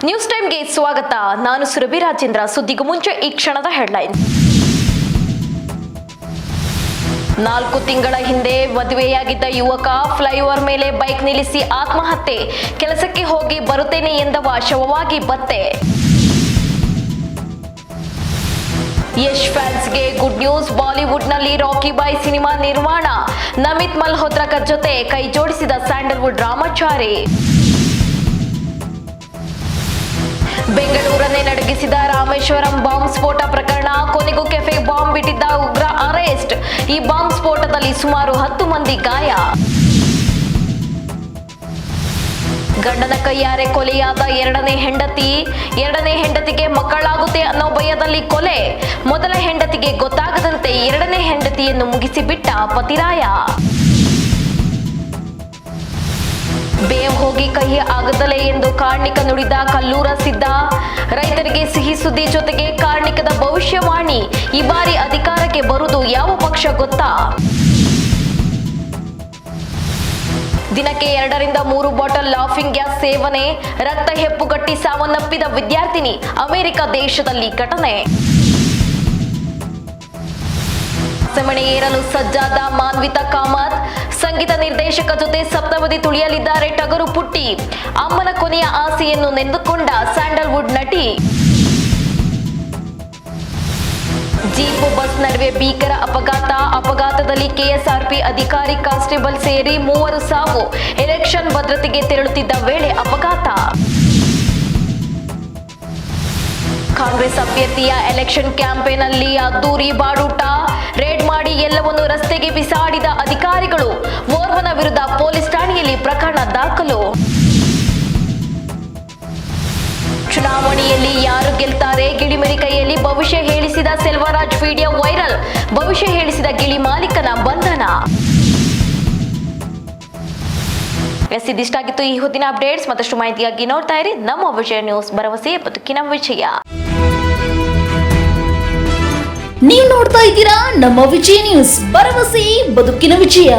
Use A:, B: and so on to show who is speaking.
A: News ಟೈಮ್ಗೆ ಸ್ವಾಗತ. ನಾನು ಸುರಭಿ ರಾಜೇಂದ್ರ. ಸುದ್ದಿಗೂ ಮುಂಚೆ ಈ ಕ್ಷಣದ ಹೆಡ್ಲೈನ್ಸ್. 4 ತಿಂಗಳ ಹಿಂದೆ ಮದುವೆಯಾಗಿದ್ದ ಯುವಕ ಫ್ಲೈಓವರ್ ಮೇಲೆ ಬೈಕ್ ನಿಲ್ಲಿಸಿ ಆತ್ಮಹತ್ಯೆ. ಕೆಲಸಕ್ಕೆ ಹೋಗಿ ಬರುತ್ತೇನೆ ಎಂದವ ಶವವಾಗಿ ಪತ್ತೆ. ಯಶ್ ಫ್ಯಾನ್ಸ್ಗೆ ಗುಡ್ ನ್ಯೂಸ್. ಬಾಲಿವುಡ್ನಲ್ಲಿ ರಾಕಿ ಬಾಯ್ ಸಿನಿಮಾ ನಿರ್ಮಾಣ. ನಮಿತ್ ಮಲ್ಹೋತ್ರಾ ಜೊತೆ ಕೈ ಜೋಡಿಸಿದ ಸ್ಯಾಂಡಲ್ವುಡ್ ರಾಮಾಚಾರಿ. ಬೆಂಗಳೂರನ್ನೇ ನಡುಗಿಸಿದ ರಾಮೇಶ್ವರಂ ಬಾಂಬ್ ಸ್ಫೋಟ ಪ್ರಕರಣ. ಕೊನೆಗೂ ಕೆಫೆ ಬಾಂಬ್ ಬಿಟ್ಟಿದ್ದ ಉಗ್ರ ಅರೆಸ್ಟ್. ಈ ಬಾಂಬ್ ಸ್ಫೋಟದಲ್ಲಿ ಸುಮಾರು 10 ಮಂದಿ ಗಾಯ. ಗಂಡನ ಕೈಯಾರೆ ಕೊಲೆಯಾದ ಎರಡನೇ ಹೆಂಡತಿಗೆ ಮಕ್ಕಳಾಗುತ್ತೆ ಅನ್ನೋ ಭಯದಲ್ಲಿ ಕೊಲೆ. ಮೊದಲ ಹೆಂಡತಿಗೆ ಗೊತ್ತಾಗದಂತೆ ಎರಡನೇ ಹೆಂಡತಿಯನ್ನು ಮುಗಿಸಿಬಿಟ್ಟ ಪತಿರಾಯ. ಬೇವ್ ಹೋಗಿ ಕಹಿ ಆಗದಲೇ ಎಂದು ಕಾರ್ಣಿಕ ನುಡಿದ ಕಲ್ಲೂರ ಸಿದ್ದ. ರೈತರಿಗೆ ಸಿಹಿ ಸುದ್ದಿ ಜೊತೆಗೆ ಕಾರ್ಣಿಕದ ಭವಿಷ್ಯವಾಣಿ. ಈ ಬಾರಿ ಅಧಿಕಾರಕ್ಕೆ ಬರುವುದು ಯಾವ ಪಕ್ಷ ಗೊತ್ತಾ? ದಿನಕ್ಕೆ 2 ರಿಂದ 3 ಬಾಟಲ್ ಲಾಫಿಂಗ್ ಗ್ಯಾಸ್ ಸೇವನೆ. ರಕ್ತ ಹೆಪ್ಪುಗಟ್ಟಿ ಸಾವನ್ನಪ್ಪಿದ ವಿದ್ಯಾರ್ಥಿನಿ. ಅಮೆರಿಕ ದೇಶದಲ್ಲಿ ಘಟನೆ. ಸೆಮಣೆ ಏರಲು ಸಜ್ಜಾದ ಮಾನ್ವಿತಾ ಕಾಮತ್. ಸಂಗೀತ ನಿರ್ದೇಶಕ ಜೊತೆ ಸಪ್ತಪದಿ ತುಳಿಯಲಿದ್ದಾರೆ ಟಗರು ಪುಟ್ಟಿ. ಅಮ್ಮನ ಕೊನೆಯ ಆಸೆಯನ್ನು ನೆಂದುಕೊಂಡ ಸ್ಯಾಂಡಲ್ವುಡ್ ನಟಿ. ಜೀಪ್ ಬಸ್ ನಡುವೆ ಭೀಕರ ಅಪಘಾತದಲ್ಲಿ ಕೆಎಸ್ಆರ್ಪಿ ಅಧಿಕಾರಿ ಕಾನ್ಸ್ಟೇಬಲ್ ಸೇರಿ 3 ಸಾವು. ಎಲೆಕ್ಷನ್ ಭದ್ರತೆಗೆ ತೆರಳುತ್ತಿದ್ದ ವೇಳೆ ಅಪಘಾತ. ಕಾಂಗ್ರೆಸ್ ಅಭ್ಯರ್ಥಿಯ ಎಲೆಕ್ಷನ್ ಕ್ಯಾಂಪೇನ್ ಅಲ್ಲಿ ಅದ್ದೂರಿ ಬಾಡೂಟ. ರೇಡ್ ಮಾಡಿ ಎಲ್ಲವನ್ನು ರಸ್ತೆಗೆ ಬಿಸಾಡಿದ ಅಧಿಕಾರಿಗಳು. ಓರ್ವನ ವಿರುದ್ಧ ಪೊಲೀಸ್ ಠಾಣೆಯಲ್ಲಿ ಪ್ರಕರಣ ದಾಖಲು. ಚುನಾವಣೆಯಲ್ಲಿ ಯಾರು ಗೆಲ್ತಾರೆ? ಗಿಳಿಮರಿ ಕೈಯಲ್ಲಿ ಭವಿಷ್ಯ ಹೇಳಿಸಿದ ಸೆಲ್ವರಾಜ್ ವಿಡಿಯೋ ವೈರಲ್. ಭವಿಷ್ಯ ಹೇಳಿಸಿದ ಗಿಳಿ ಮಾಲೀಕನ ಬಂಧನ. ಇದಿಷ್ಟಾಗಿತ್ತು ಈ ಹೊತ್ತಿನ ಅಪ್ಡೇಟ್ಸ್. ಮತ್ತಷ್ಟು ಮಾಹಿತಿಯಾಗಿ ನೋಡ್ತಾ ಇರಿ ನಮ್ಮ ವಿಜಯ ನ್ಯೂಸ್. ಭರವಸೆ ಬದುಕಿನ ವಿಜಯ.
B: ನೀವು ನೋಡ್ತಾ ಇದ್ದೀರಾ ನಮ್ಮ ವಿಜಯ ನ್ಯೂಸ್. ಭರವಸೆ ಬದುಕಿನ ವಿಜಯ.